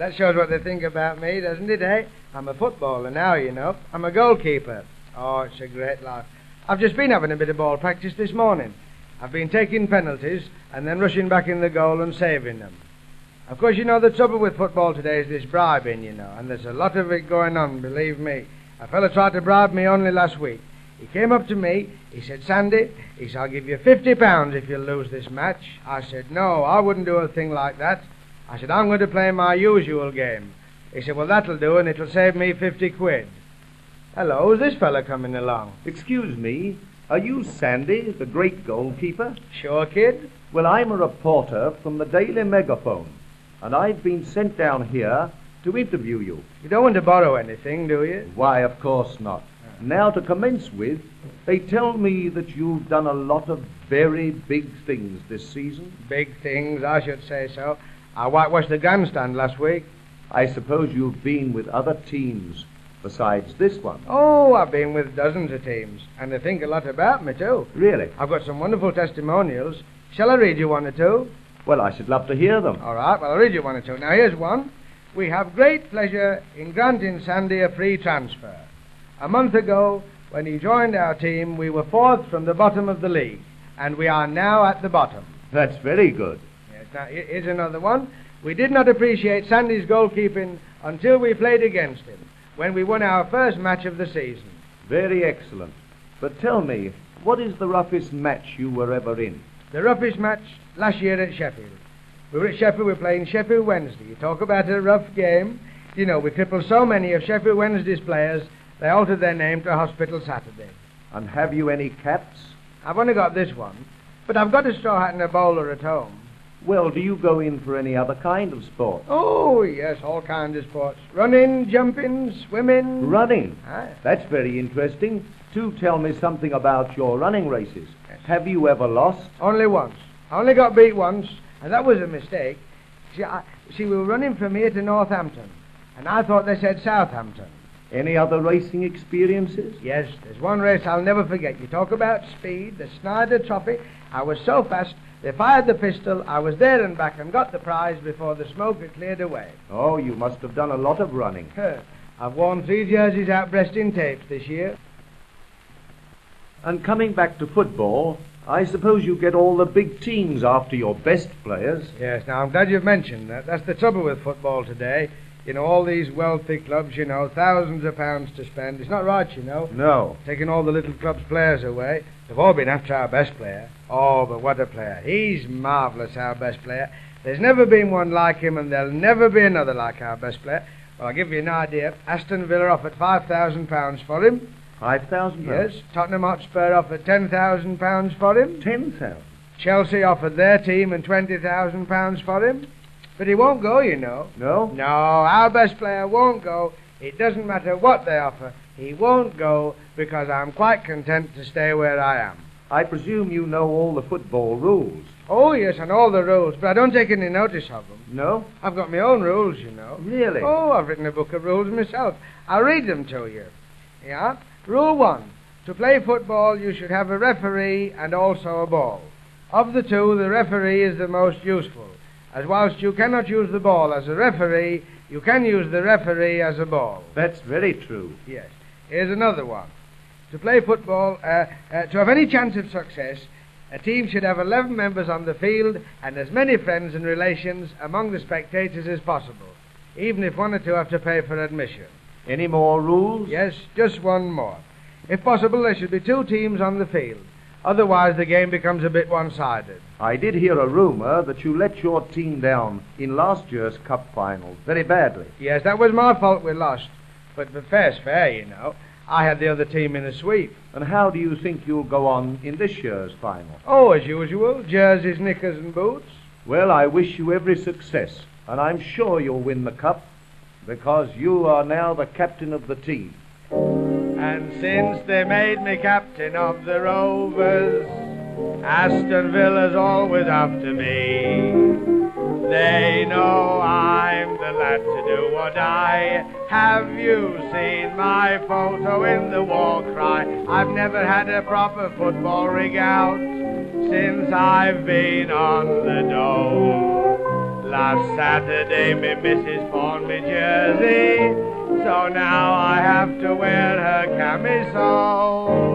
That shows what they think about me, doesn't it, eh? I'm a footballer now, you know. I'm a goalkeeper. Oh, it's a great life. I've just been having a bit of ball practice this morning. I've been taking penalties and then rushing back in the goal and saving them. Of course, you know, the trouble with football today is this bribing, you know, and there's a lot of it going on, believe me. A fellow tried to bribe me only last week. He came up to me, he said, Sandy, he said, I'll give you £50 if you lose this match. I said, no, I wouldn't do a thing like that. I said, I'm going to play my usual game. He said, well, that'll do, and it'll save me 50 quid. Hello, who's this fella coming along? Excuse me, are you Sandy, the great goalkeeper? Sure, kid. Well, I'm a reporter from the Daily Megaphone, and I've been sent down here to interview you. You don't want to borrow anything, do you? Why, of course not. Now, to commence with, they tell me that you've done a lot of very big things this season. Big things, I should say so. I whitewashed the grandstand last week. I suppose you've been with other teams besides this one. Oh, I've been with dozens of teams, and they think a lot about me, too. Really? I've got some wonderful testimonials. Shall I read you one or two? Well, I should love to hear them. All right, well, I'll read you one or two. Now, here's one. We have great pleasure in granting Sandy a free transfer. A month ago, when he joined our team, we were fourth from the bottom of the league, and we are now at the bottom. That's very good. Yes, now, here's another one. We did not appreciate Sandy's goalkeeping until we played against him, when we won our first match of the season. Very excellent. But tell me, what is the roughest match you were ever in? The roughest match last year at Sheffield. We were at Sheffield, we were playing Sheffield Wednesday. You talk about a rough game. You know, we crippled so many of Sheffield Wednesday's players, they altered their name to Hospital Saturday. And have you any caps? I've only got this one, but I've got a straw hat and a bowler at home. Well, do you go in for any other kind of sport? Oh, yes, all kinds of sports. Running, jumping, swimming. Running? Aye. That's very interesting. Do tell me something about your running races. Yes. Have you ever lost? Only once. I only got beat once, and that was a mistake. See, we were running from here to Northampton, and I thought they said Southampton. Any other racing experiences? Yes, there's one race I'll never forget. You talk about speed, the Snyder Trophy. I was so fast, they fired the pistol, I was there and back and got the prize before the smoke had cleared away. Oh, you must have done a lot of running. I've worn 3 jerseys out breasting tapes this year. And coming back to football, I suppose you get all the big teams after your best players. Yes, now I'm glad you've mentioned that. That's the trouble with football today. You know, all these wealthy clubs, you know, thousands of pounds to spend. It's not right, you know. No. Taking all the little clubs' players away. They've all been after our best player. Oh, but what a player. He's marvellous, our best player. There's never been one like him, and there'll never be another like our best player. Well, I'll give you an idea. Aston Villa offered £5,000 for him. £5,000? Yes. Tottenham Hotspur offered £10,000 for him. 10,000? Chelsea offered their team and £20,000 for him. But he won't go, you know. No? No, our best player won't go. It doesn't matter what they offer. He won't go because I'm quite content to stay where I am. I presume you know all the football rules. Oh, yes, and all the rules, but I don't take any notice of them. No? I've got my own rules, you know. Really? Oh, I've written a book of rules myself. I'll read them to you. Yeah? Rule 1. To play football, you should have a referee and also a ball. Of the two, the referee is the most useful, as whilst you cannot use the ball as a referee, you can use the referee as a ball. That's very true. Yes. Here's another one. To play football, to have any chance of success, a team should have 11 members on the field and as many friends and relations among the spectators as possible, even if 1 or 2 have to pay for admission. Any more rules? Yes, just one more. If possible, there should be 2 teams on the field. Otherwise, the game becomes a bit one-sided. I did hear a rumour that you let your team down in last year's cup final very badly. Yes, that was my fault we lost. But fair's fair, you know. I had the other team in a sweep. And how do you think you'll go on in this year's final? Oh, as usual, jerseys, knickers and boots. Well, I wish you every success, and I'm sure you'll win the cup, because you are now the captain of the team. And since they made me captain of the Rovers, Aston Villa's always after me. They know I'm the lad to do or die. Have you seen my photo in the war cry? I've never had a proper football rig out since I've been on the dole. Last Saturday me missus pawned me jersey, so now I have to wear her camisole.